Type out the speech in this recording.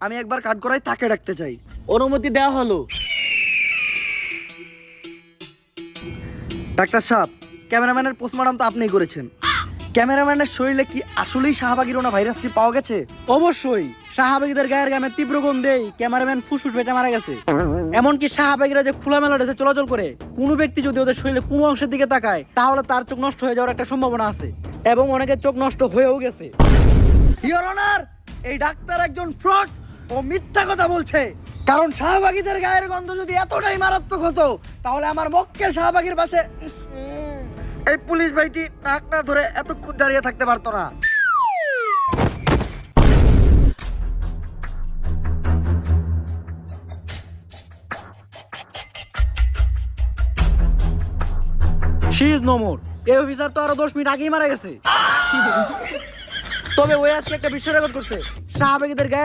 আমি একবার কাঠগড়ায় তাকে ডাকতে চাই। অনুমতি দেওয়া হলো। ডাক্তার সাহেব, ক্যামেরাম্যানের পোস্টমর্টম তো আপনিই করেছেন। ক্যামেরাম্যানের শরীরে কি আসলেই শাহবাগিরোনা ভাইরাসটি পাওয়া গেছে? অবশ্যই শাহবাগীদের গায়ের গামে তীব্র গন্ধেই ক্যামেরাম্যান ফুসফুস ফেটে মারা গেছে। এমনকি শাহবাগীরা যে খোলামেলা ড্রেসে চলাচল করে, কোনো ব্যক্তি যদি ওদের শরীরে কোনো অংশের দিকে তাকায় তাহলে তার চোখ নষ্ট হয়ে যাওয়ার একটা সম্ভাবনা আছে, এবং অনেকের চোখ নষ্ট হয়েও গেছে। ইওর অনার, এই ডাক্তার একজন ফ্রড ও মিথ্যা কথা বলছে। কারণ শাহবাগীদের গায়ের গন্ধ যদি এতটাই মারাত্মক হতো তাহলে আমার মক্কেল শাহবাগীর পাশে এই পুলিশ ভাইটি নাক না ধরে এতক্ষণ দাঁড়িয়ে থাকতে পারতো না। She is no more. এই অফিসার তো আরো 10 মিনিট আগেই মারা গেছে। তবে ওই আজকে একটা বিশ্ব রেকর্ড করছে, শাহবাগীদের গায়ের